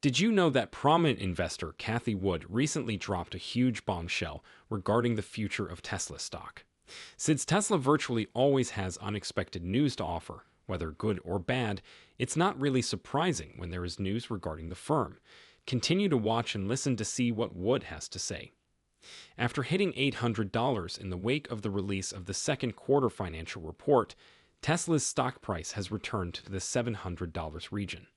Did you know that prominent investor Cathie Wood recently dropped a huge bombshell regarding the future of Tesla stock? Since Tesla virtually always has unexpected news to offer, whether good or bad, it's not really surprising when there is news regarding the firm. Continue to watch and listen to see what Wood has to say. After hitting $800 in the wake of the release of the second quarter financial report, Tesla's stock price has returned to the $700 region.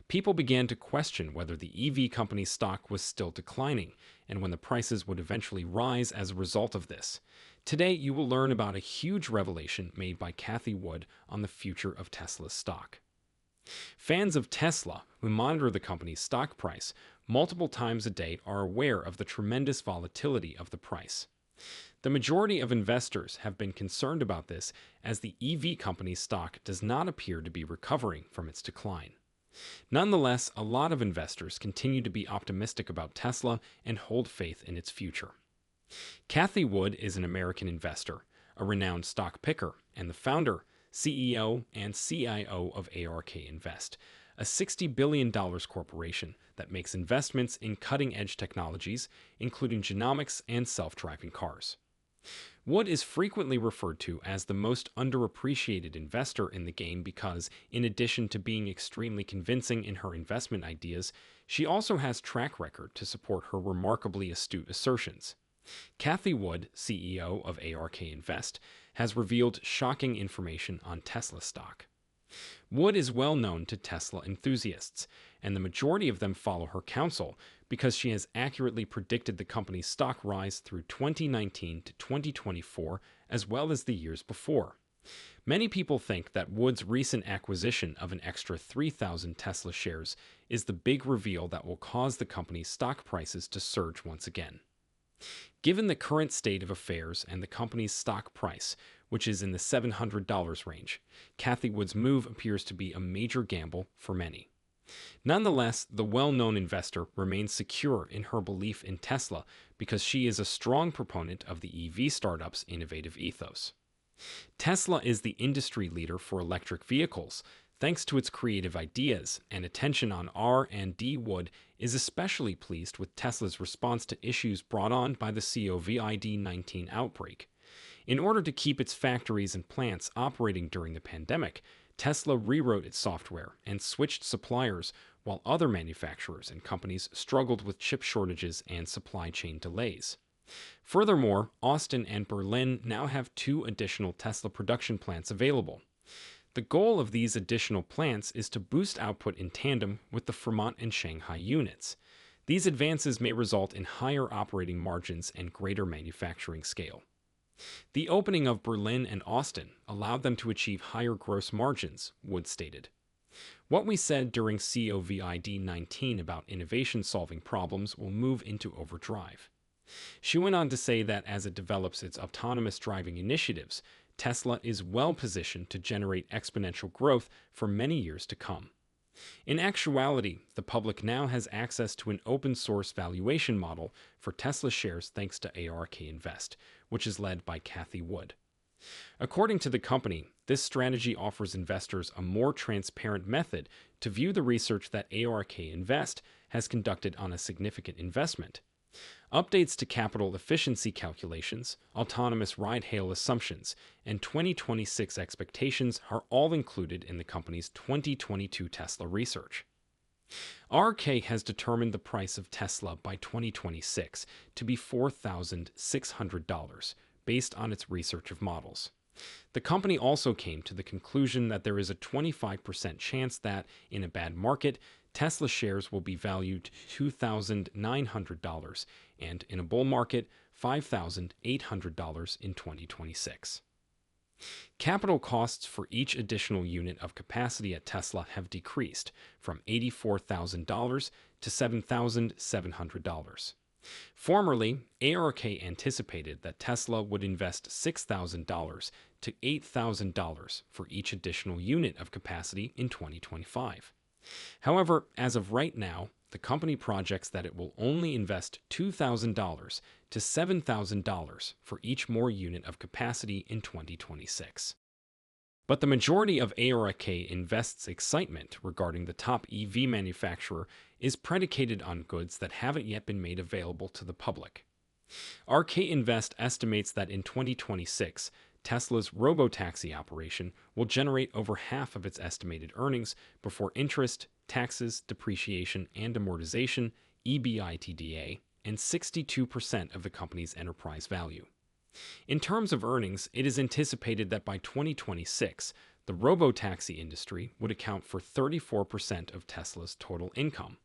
People began to question whether the EV company's stock was still declining and when the prices would eventually rise as a result of this. Today, you will learn about a huge revelation made by Cathie Wood on the future of Tesla's stock. Fans of Tesla, who monitor the company's stock price multiple times a day, are aware of the tremendous volatility of the price. The majority of investors have been concerned about this as the EV company's stock does not appear to be recovering from its decline. Nonetheless, a lot of investors continue to be optimistic about Tesla and hold faith in its future. Cathie Wood is an American investor, a renowned stock picker, and the founder, CEO, and CIO of ARK Invest, a $60 billion corporation that makes investments in cutting-edge technologies, including genomics and self-driving cars. Wood is frequently referred to as the most underappreciated investor in the game because, in addition to being extremely convincing in her investment ideas, she also has track record to support her remarkably astute assertions. Cathie Wood, CEO of ARK Invest, has revealed shocking information on Tesla stock. Wood is well known to Tesla enthusiasts, and the majority of them follow her counsel because she has accurately predicted the company's stock rise through 2019 to 2024, as well as the years before. Many people think that Wood's recent acquisition of an extra 3,000 Tesla shares is the big reveal that will cause the company's stock prices to surge once again. Given the current state of affairs and the company's stock price, which is in the $700 range, Cathie Wood's move appears to be a major gamble for many. Nonetheless, the well-known investor remains secure in her belief in Tesla because she is a strong proponent of the EV startup's innovative ethos. Tesla is the industry leader for electric vehicles, thanks to its creative ideas and attention on R&D. Wood is especially pleased with Tesla's response to issues brought on by the COVID-19 outbreak. In order to keep its factories and plants operating during the pandemic, Tesla rewrote its software and switched suppliers while other manufacturers and companies struggled with chip shortages and supply chain delays. Furthermore, Austin and Berlin now have 2 additional Tesla production plants available. The goal of these additional plants is to boost output in tandem with the Fremont and Shanghai units. These advances may result in higher operating margins and greater manufacturing scale. The opening of Berlin and Austin allowed them to achieve higher gross margins, Wood stated. What we said during COVID-19 about innovation solving problems will move into overdrive. She went on to say that as it develops its autonomous driving initiatives, Tesla is well positioned to generate exponential growth for many years to come. In actuality, the public now has access to an open-source valuation model for Tesla shares thanks to ARK Invest, which is led by Cathie Wood. According to the company, this strategy offers investors a more transparent method to view the research that ARK Invest has conducted on a significant investment. Updates to capital efficiency calculations, autonomous ride-hail assumptions, and 2026 expectations are all included in the company's 2022 Tesla research. RK has determined the price of Tesla by 2026 to be $4,600 based on its research of models. The company also came to the conclusion that there is a 25% chance that, in a bad market, Tesla shares will be valued $2,900 and, in a bull market, $5,800 in 2026. Capital costs for each additional unit of capacity at Tesla have decreased from $84,000 to $7,700. Formerly, ARK anticipated that Tesla would invest $6,000 to $8,000 for each additional unit of capacity in 2025. However, as of right now, the company projects that it will only invest $2,000 to $7,000 for each more unit of capacity in 2026. But the majority of ARK Invest's excitement regarding the top EV manufacturer is predicated on goods that haven't yet been made available to the public. RK Invest estimates that in 2026, Tesla's robotaxi operation will generate over half of its estimated earnings before interest, taxes, depreciation, and amortization, EBITDA, and 62% of the company's enterprise value. In terms of earnings, it is anticipated that by 2026, the robotaxi industry would account for 34% of Tesla's total income,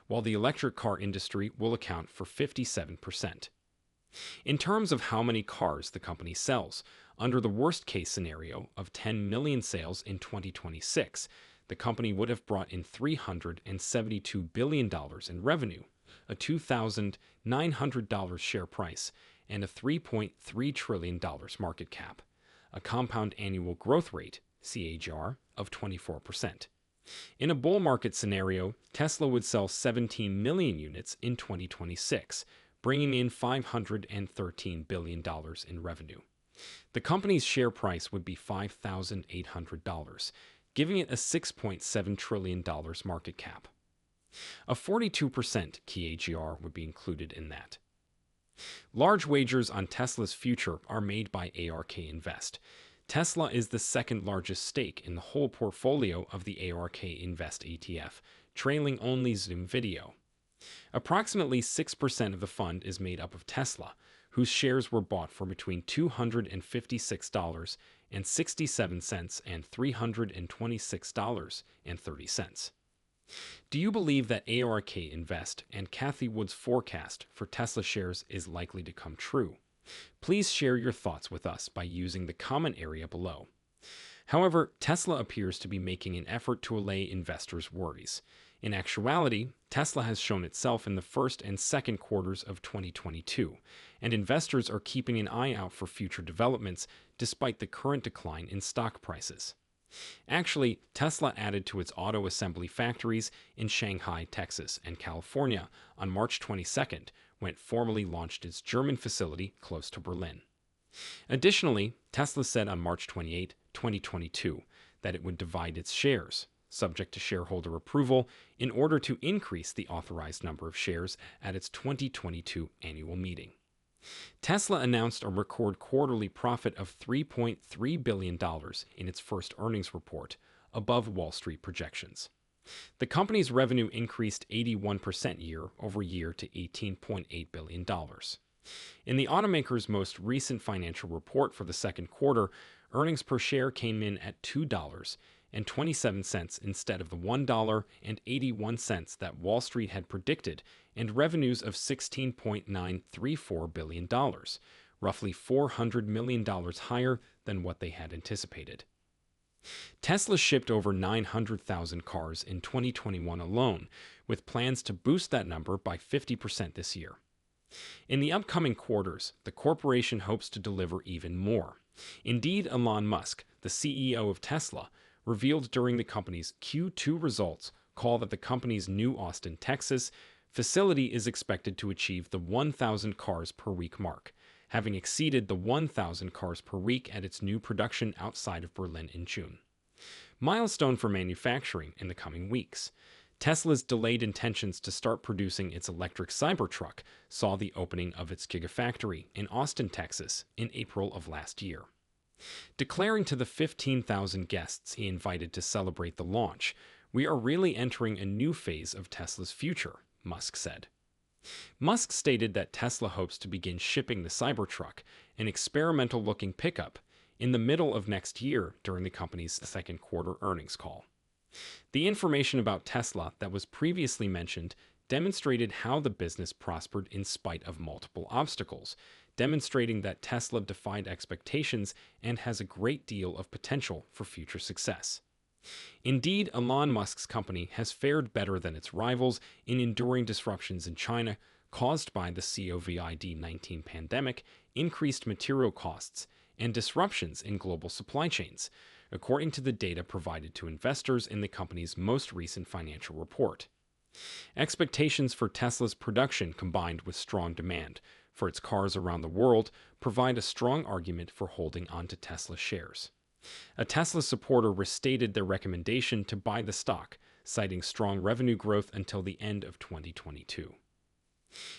while the electric car industry will account for 57%. In terms of how many cars the company sells, under the worst-case scenario of 10 million sales in 2026, the company would have brought in $372 billion in revenue, a $2,900 share price, and a $3.3 trillion market cap, a compound annual growth rate, CAGR, of 24%. In a bull market scenario, Tesla would sell 17 million units in 2026, bringing in $513 billion in revenue. The company's share price would be $5,800, giving it a $6.7 trillion market cap. A 42% CAGR would be included in that. Large wagers on Tesla's future are made by ARK Invest. Tesla is the second largest stake in the whole portfolio of the ARK Invest ETF, trailing only Zoom Video. Approximately 6% of the fund is made up of Tesla, whose shares were bought for between $256.67 and $326.30. Do you believe that ARK Invest and Cathie Wood's forecast for Tesla shares is likely to come true? Please share your thoughts with us by using the comment area below. However, Tesla appears to be making an effort to allay investors' worries. In actuality, Tesla has shown itself in the first and second quarters of 2022, and investors are keeping an eye out for future developments despite the current decline in stock prices. Actually, Tesla added to its auto assembly factories in Shanghai, Texas, and California on March 22nd, when it formally launched its German facility close to Berlin. Additionally, Tesla said on March 28, 2022, that it would divide its shares, subject to shareholder approval, in order to increase the authorized number of shares at its 2022 annual meeting. Tesla announced a record quarterly profit of $3.3 billion in its first earnings report, above Wall Street projections. The company's revenue increased 81% year over year to $18.8 billion. In the automaker's most recent financial report for the second quarter, earnings per share came in at $2.27 instead of the $1.81 that Wall Street had predicted, and revenues of $16.934 billion, roughly $400 million higher than what they had anticipated. Tesla shipped over 900,000 cars in 2021 alone, with plans to boost that number by 50% this year. In the upcoming quarters, the corporation hopes to deliver even more. Indeed, Elon Musk, the CEO of Tesla, revealed during the company's Q2 results call that the company's new Austin, Texas, facility is expected to achieve the 1,000 cars per week mark, having exceeded the 1,000 cars per week at its new production outside of Berlin in June. Milestone for manufacturing in the coming weeks. Tesla's delayed intentions to start producing its electric Cybertruck saw the opening of its Gigafactory in Austin, Texas, in April of last year. Declaring to the 15,000 guests he invited to celebrate the launch, "We are really entering a new phase of Tesla's future," Musk said. Musk stated that Tesla hopes to begin shipping the Cybertruck, an experimental-looking pickup, in the middle of next year during the company's second quarter earnings call. The information about Tesla that was previously mentioned demonstrated how the business prospered in spite of multiple obstacles, demonstrating that Tesla defied expectations and has a great deal of potential for future success. Indeed, Elon Musk's company has fared better than its rivals in enduring disruptions in China caused by the COVID-19 pandemic, increased material costs, and disruptions in global supply chains, according to the data provided to investors in the company's most recent financial report. Expectations for Tesla's production combined with strong demand for its cars around the world provide a strong argument for holding onto Tesla shares. A Tesla supporter restated their recommendation to buy the stock, citing strong revenue growth until the end of 2022.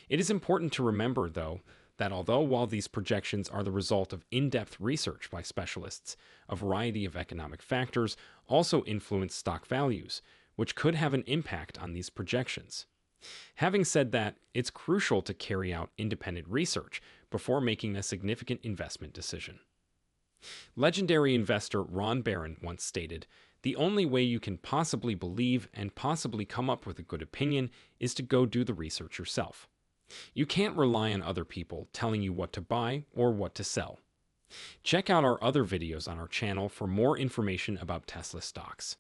It is important to remember, though, that while these projections are the result of in-depth research by specialists, a variety of economic factors also influence stock values, which could have an impact on these projections. Having said that, it's crucial to carry out independent research before making a significant investment decision. Legendary investor Ron Barron once stated, "The only way you can possibly believe and possibly come up with a good opinion is to go do the research yourself. You can't rely on other people telling you what to buy or what to sell." Check out our other videos on our channel for more information about Tesla stocks.